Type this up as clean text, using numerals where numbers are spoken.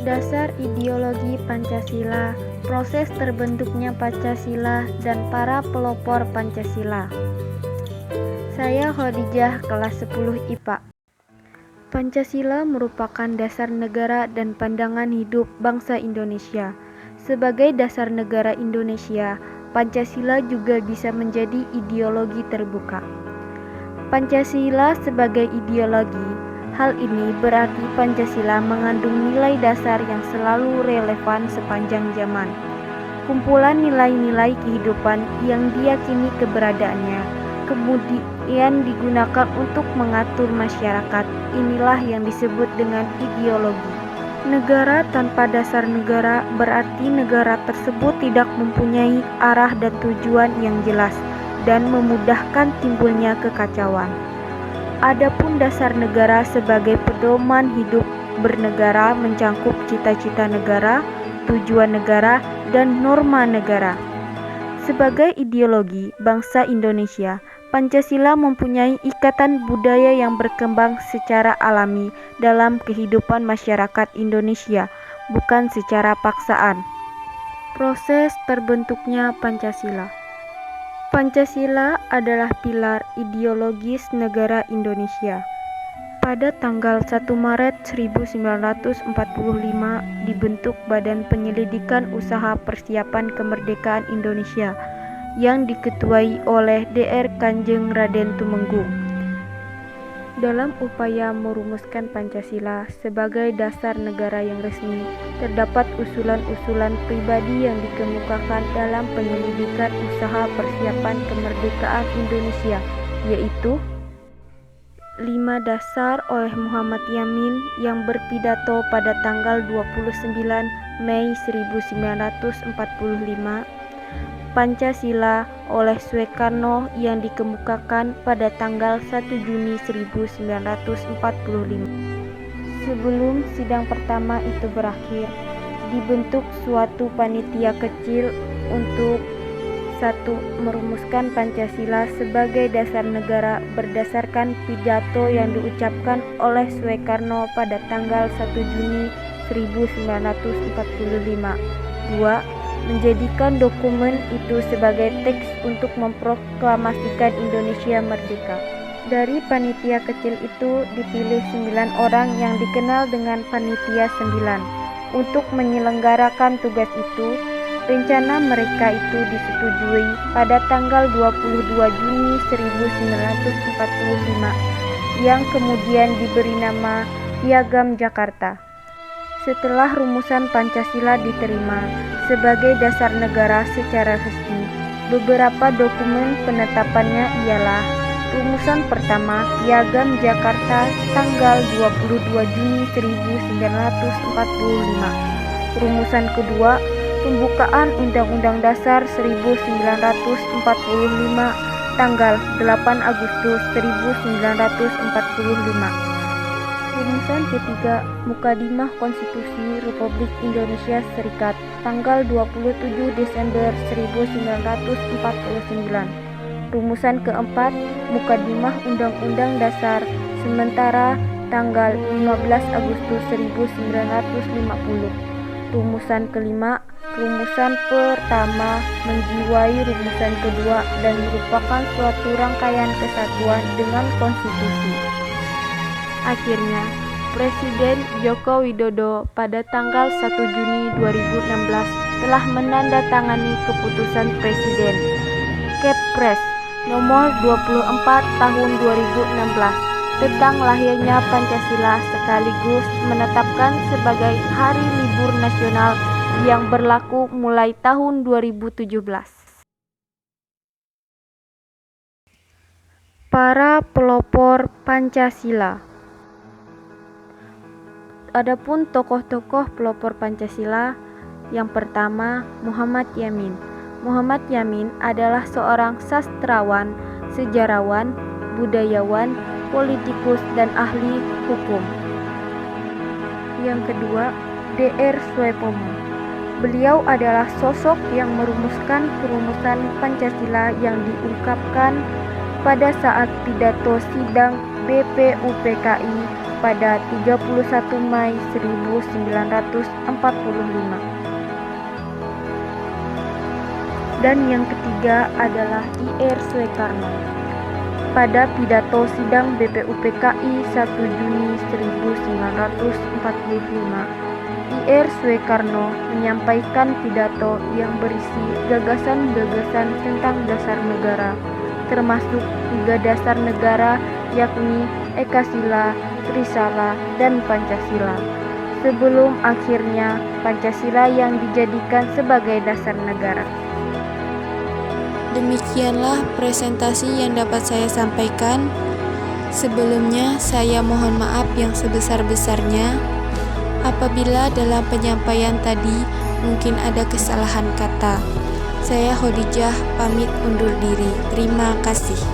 Dasar ideologi Pancasila, proses terbentuknya Pancasila, dan para pelopor Pancasila. Saya Khadijah, kelas 10 IPA. Pancasila merupakan dasar negara dan pandangan hidup bangsa Indonesia. Sebagai dasar negara Indonesia, Pancasila juga bisa menjadi ideologi terbuka. Pancasila sebagai ideologi, hal ini berarti Pancasila mengandung nilai dasar yang selalu relevan sepanjang zaman. Kumpulan nilai-nilai kehidupan yang diyakini keberadaannya, kemudian digunakan untuk mengatur masyarakat. Inilah yang disebut dengan ideologi. Negara tanpa dasar negara berarti negara tersebut tidak mempunyai arah dan tujuan yang jelas dan memudahkan timbulnya kekacauan. Adapun dasar negara sebagai pedoman hidup bernegara mencangkup cita-cita negara, tujuan negara, dan norma negara. Sebagai ideologi bangsa Indonesia, Pancasila mempunyai ikatan budaya yang berkembang secara alami dalam kehidupan masyarakat Indonesia, bukan secara paksaan. Proses terbentuknya Pancasila. Pancasila adalah pilar ideologis negara Indonesia. Pada tanggal 1 Maret 1945 dibentuk Badan Penyelidikan Usaha Persiapan Kemerdekaan Indonesia yang diketuai oleh Dr. Kanjeng Raden Tumenggung. Dalam upaya merumuskan Pancasila sebagai dasar negara yang resmi, terdapat usulan-usulan pribadi yang dikemukakan dalam penyelidikan usaha persiapan kemerdekaan Indonesia, yaitu 5 dasar oleh Muhammad Yamin yang berpidato pada tanggal 29 Mei 1945, Pancasila oleh Soekarno yang dikemukakan pada tanggal 1 Juni 1945. Sebelum sidang pertama itu berakhir, dibentuk suatu panitia kecil untuk 1. Merumuskan Pancasila sebagai dasar negara berdasarkan pidato yang diucapkan oleh Soekarno pada tanggal 1 Juni 1945. 2. Menjadikan dokumen itu sebagai teks untuk memproklamasikan Indonesia merdeka. Dari panitia kecil itu dipilih 9 orang yang dikenal dengan Panitia 9 untuk menyelenggarakan tugas itu. Rencana mereka itu disetujui pada tanggal 22 Juni 1945 yang kemudian diberi nama Piagam Jakarta. Setelah rumusan Pancasila diterima sebagai dasar negara secara resmi, beberapa dokumen penetapannya ialah rumusan pertama Piagam Jakarta tanggal 22 Juni 1945, rumusan kedua Pembukaan Undang-Undang Dasar 1945 tanggal 8 Agustus 1945. Rumusan ketiga Mukadimah Konstitusi Republik Indonesia Serikat tanggal 27 Desember 1949. Rumusan keempat Mukadimah Undang-Undang Dasar sementara tanggal 15 Agustus 1950. Rumusan kelima Rumusan pertama menjiwai rumusan kedua dan merupakan suatu rangkaian kesatuan dengan konstitusi. Akhirnya, Presiden Joko Widodo pada tanggal 1 Juni 2016 telah menandatangani keputusan Presiden Kepres nomor 24 tahun 2016 tentang lahirnya Pancasila sekaligus menetapkan sebagai hari libur nasional yang berlaku mulai tahun 2017. Para pelopor Pancasila. Adapun tokoh-tokoh pelopor Pancasila, yang pertama Muhammad Yamin. Muhammad Yamin adalah seorang sastrawan, sejarawan, budayawan, politikus, dan ahli hukum. Yang kedua, Dr. Soepomo. Beliau adalah sosok yang merumuskan perumusan Pancasila yang diungkapkan pada saat pidato sidang BPUPKI pada 31 Mei 1945. Dan yang ketiga adalah IR Soekarno. Pada pidato sidang BPUPKI 1 Juni 1945, IR Soekarno menyampaikan pidato yang berisi gagasan-gagasan tentang dasar negara, termasuk 3 dasar negara, yakni Ekasila, Trisala, dan Pancasila, sebelum akhirnya Pancasila yang dijadikan sebagai dasar negara. Demikianlah presentasi yang dapat saya sampaikan. Sebelumnya, saya mohon maaf yang sebesar-besarnya apabila dalam penyampaian tadi mungkin ada kesalahan kata. Saya Khadijah pamit undur diri. Terima kasih.